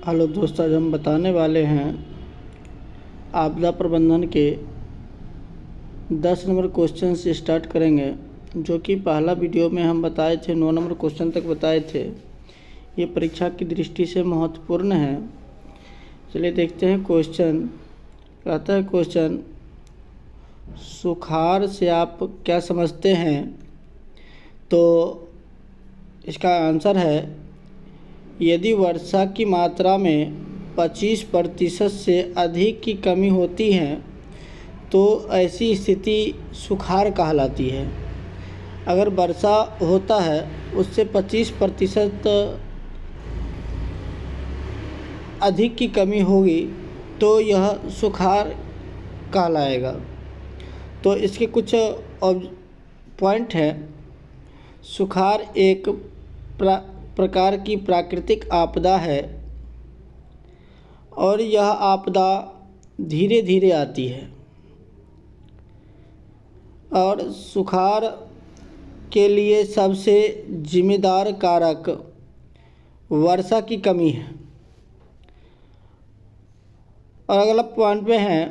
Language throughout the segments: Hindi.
हेलो दोस्तों, आज हम बताने वाले हैं आपदा प्रबंधन के 10 नंबर क्वेश्चन से स्टार्ट करेंगे। जो कि पहला वीडियो में हम बताए थे 9 नंबर क्वेश्चन तक बताए थे। ये परीक्षा की दृष्टि से महत्वपूर्ण है। चलिए देखते हैं क्वेश्चन। कहता है क्वेश्चन, सुखाड़ से आप क्या समझते हैं? तो इसका आंसर है, यदि वर्षा की मात्रा में 25% से अधिक की कमी होती है तो ऐसी स्थिति सुखाड़ कहलाती है। अगर वर्षा होता है उससे 25% अधिक की कमी होगी तो यह सुखाड़ कहलाएगा। तो इसके कुछ पॉइंट हैं। सुखाड़ एक प्रकार की प्राकृतिक आपदा है और यह आपदा धीरे धीरे आती है और सुखाड़ के लिए सबसे जिम्मेदार कारक वर्षा की कमी है। और अगला पॉइंट पे है,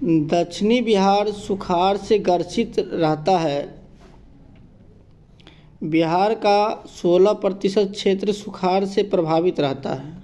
दक्षिणी बिहार सुखाड़ से ग्रसित रहता है। बिहार का 16% क्षेत्र सुखाड़ से प्रभावित रहता है।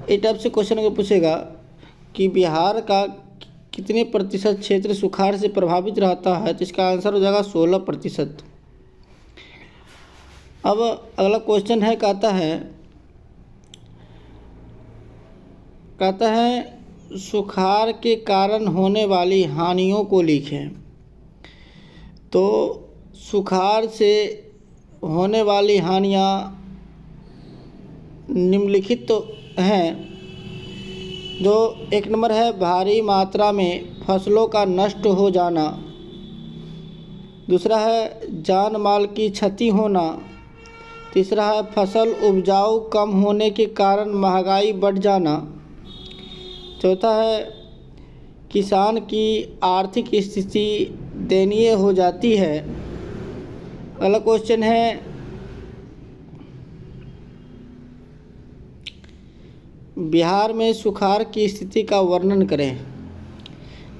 इस टाइप से क्वेश्चन अगर पूछेगा कि बिहार का कितने प्रतिशत क्षेत्र सुखाड़ से प्रभावित रहता है तो इसका आंसर हो जाएगा 16%। अब अगला क्वेश्चन है, कहता है सुखाड़ के कारण होने वाली हानियों को लिखें। तो सुखाड़ से होने वाली हानियाँ निम्नलिखित तो हैं। जो एक नंबर है, भारी मात्रा में फसलों का नष्ट हो जाना। दूसरा है जान माल की क्षति होना। तीसरा है फसल उपजाऊ कम होने के कारण महंगाई बढ़ जाना। चौथा है किसान की आर्थिक स्थिति दयनीय हो जाती है। अगला क्वेश्चन है, बिहार में सुखाड़ की स्थिति का वर्णन करें।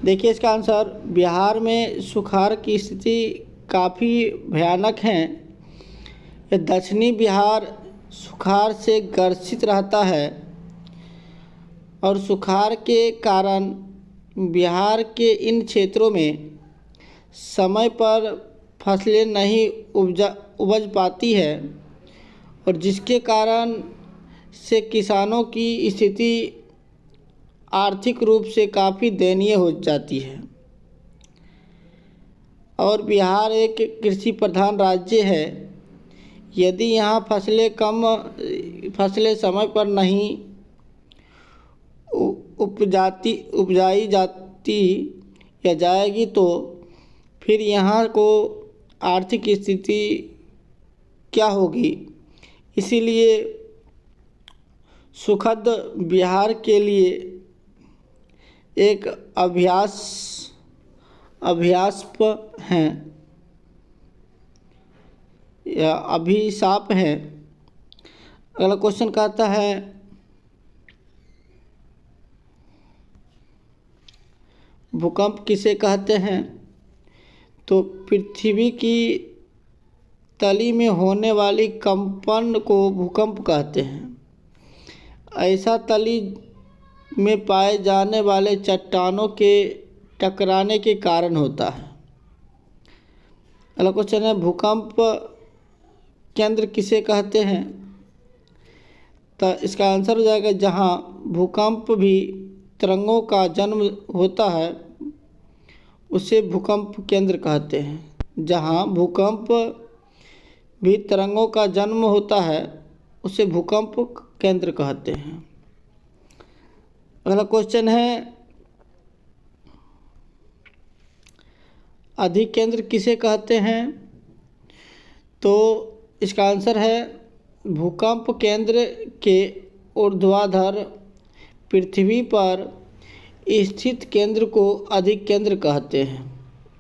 देखिए इसका आंसर, बिहार में सुखाड़ की स्थिति काफ़ी भयानक है। दक्षिणी बिहार सुखाड़ से ग्रसित रहता है और सुखाड़ के कारण बिहार के इन क्षेत्रों में समय पर फसलें नहीं उपज पाती है और जिसके कारण से किसानों की स्थिति आर्थिक रूप से काफ़ी दयनीय हो जाती है। और बिहार एक कृषि प्रधान राज्य है। यदि यहाँ फसलें समय पर नहीं उपजाई जाती या जाएगी तो फिर यहाँ को आर्थिक स्थिति क्या होगी। इसीलिए सुखद बिहार के लिए एक अभिशाप हैं या अभिशाप है। अगला क्वेश्चन कहता है, भूकंप किसे कहते हैं? तो पृथ्वी की तली में होने वाली कंपन को भूकंप कहते हैं। ऐसा तली में पाए जाने वाले चट्टानों के टकराने के कारण होता है। अगला क्वेश्चन है, भूकंप केंद्र किसे कहते हैं? तो इसका आंसर हो जाएगा, जहां भूकंप भी तरंगों का जन्म होता है उसे भूकंप केंद्र कहते हैं। जहां भूकंप भी तरंगों का जन्म होता है उसे भूकंप केंद्र कहते हैं। अगला क्वेश्चन है, अधिकेंद्र किसे कहते हैं? तो इसका आंसर है, भूकंप केंद्र के ऊर्ध्वाधर पृथ्वी पर स्थित केंद्र को अधिकेंद्र कहते हैं।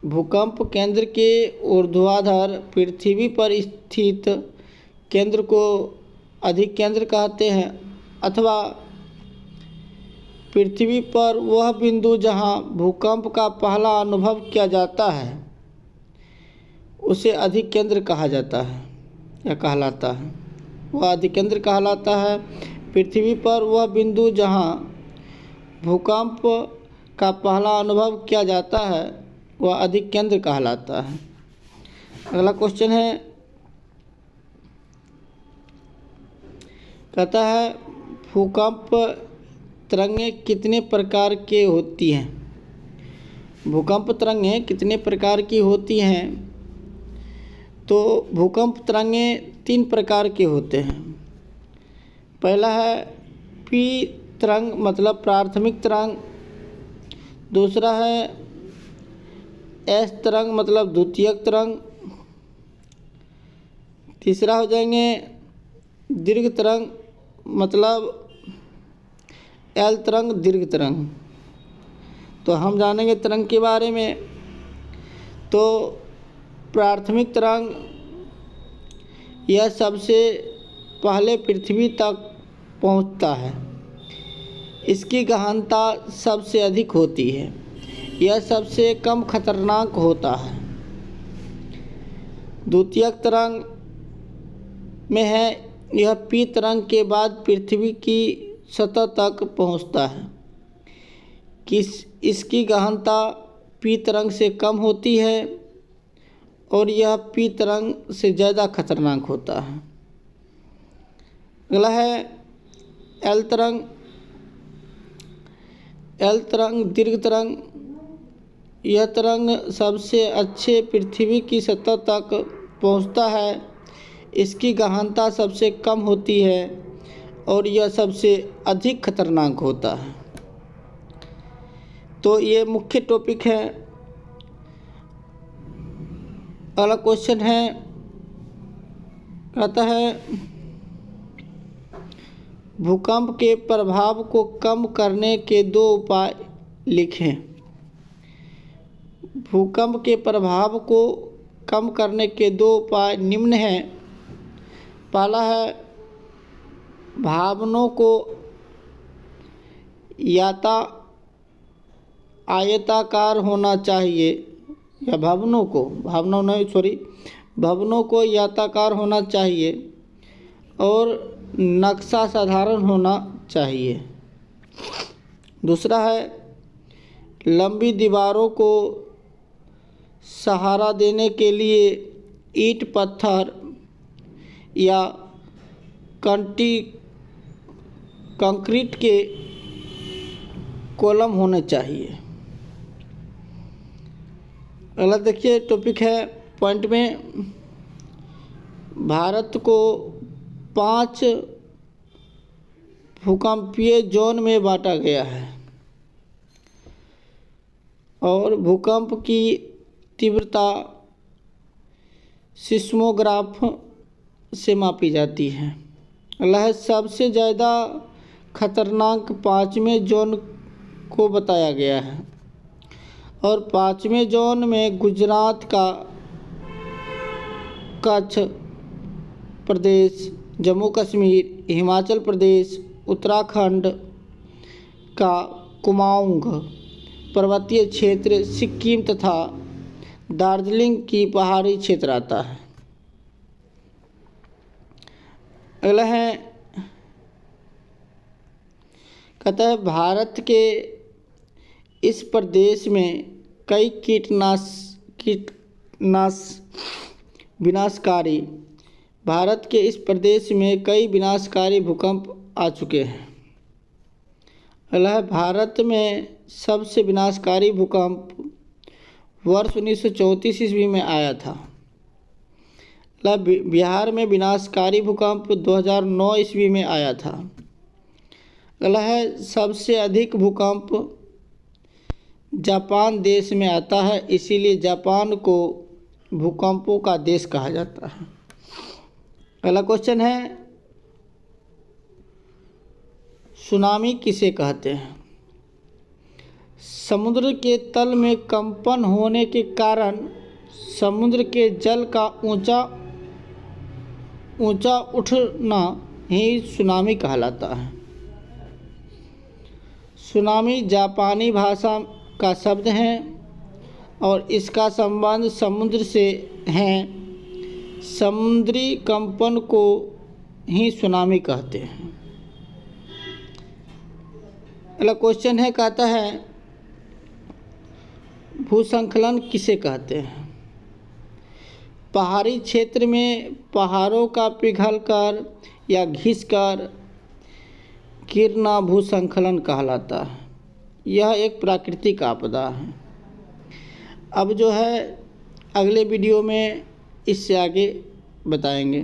भूकंप केंद्र के ऊर्ध्वाधर पृथ्वी पर स्थित केंद्र को अधिकेंद्र कहते हैं, अथवा पृथ्वी पर वह बिंदु जहां भूकंप का पहला अनुभव किया जाता है उसे अधिकेंद्र कहा जाता है या कहलाता है। वह अधिकेंद्र कहलाता है। पृथ्वी पर वह बिंदु जहां भूकंप का पहला अनुभव किया जाता है वह अधिकेंद्र कहलाता है। अगला क्वेश्चन है, कहता है भूकंप तरंगें कितने प्रकार के होती हैं? भूकंप तरंगें कितने प्रकार की होती हैं? तो भूकंप तरंगें 3 प्रकार के होते हैं। पहला है पी तरंग मतलब प्राथमिक तरंग, दूसरा है एस तरंग मतलब द्वितीयक तरंग, तीसरा हो जाएंगे दीर्घ तरंग मतलब एल तरंग दीर्घ तरंग। तो हम जानेंगे तरंग के बारे में। तो प्राथमिक तरंग यह सबसे पहले पृथ्वी तक पहुंचता है। इसकी गहनता सबसे अधिक होती है। यह सबसे कम खतरनाक होता है। द्वितीयक तरंग में है, यह पी तरंग के बाद पृथ्वी की सतह तक पहुंचता है। इसकी गहनता पी तरंग से कम होती है और यह पी तरंग से ज़्यादा खतरनाक होता है। अगला है एल तरंग। एल तरंग दीर्घ तरंग। यह तरंग सबसे अच्छे पृथ्वी की सतह तक पहुंचता है। इसकी गहनता सबसे कम होती है और यह सबसे अधिक खतरनाक होता है। तो ये मुख्य टॉपिक है। अगला क्वेश्चन है, कहता है भूकंप के प्रभाव को कम करने के 2 उपाय लिखें। भूकंप के प्रभाव को कम करने के 2 उपाय निम्न हैं। पहला है भवनों को आयताकार होना चाहिए, या भवनों को आयताकार होना चाहिए और नक्शा साधारण होना चाहिए। दूसरा है लंबी दीवारों को सहारा देने के लिए ईंट पत्थर या कंक्रीट के कॉलम होने चाहिए। अगला देखिए टॉपिक है पॉइंट में, भारत को 5 भूकंपीय जोन में बांटा गया है और भूकंप की तीव्रता सिस्मोग्राफ से मापी जाती है। अगला है सबसे ज़्यादा खतरनाक 5वें जोन को बताया गया है और 5वें जोन में गुजरात का कच्छ प्रदेश, जम्मू कश्मीर, हिमाचल प्रदेश, उत्तराखंड का कुमाऊंग पर्वतीय क्षेत्र, सिक्किम तथा दार्जिलिंग की पहाड़ी क्षेत्र आता है। अगला है, कहता है भारत के इस प्रदेश में कई भारत के इस प्रदेश में कई विनाशकारी भूकंप आ चुके हैं। अगला है, भारत में सबसे विनाशकारी भूकंप वर्ष 1934 ईस्वी में आया था। बिहार में विनाशकारी भूकंप 2009 ईस्वी में आया था। अगला है, सबसे अधिक भूकंप जापान देश में आता है, इसीलिए जापान को भूकंपों का देश कहा जाता है। अगला क्वेश्चन है, सुनामी किसे कहते हैं? समुद्र के तल में कंपन होने के कारण समुद्र के जल का ऊंचा उठना ही सुनामी कहलाता है। सुनामी जापानी भाषा का शब्द है और इसका संबंध समुद्र से है। समुद्री कंपन को ही सुनामी कहते हैं। अगला क्वेश्चन है, कहता है भूस्खलन किसे कहते हैं? पहाड़ी क्षेत्र में पहाड़ों का पिघलकर या घिसकर गिरना भूस्खलन कहलाता है। यह एक प्राकृतिक आपदा है। अब जो है अगले वीडियो में इससे आगे बताएंगे।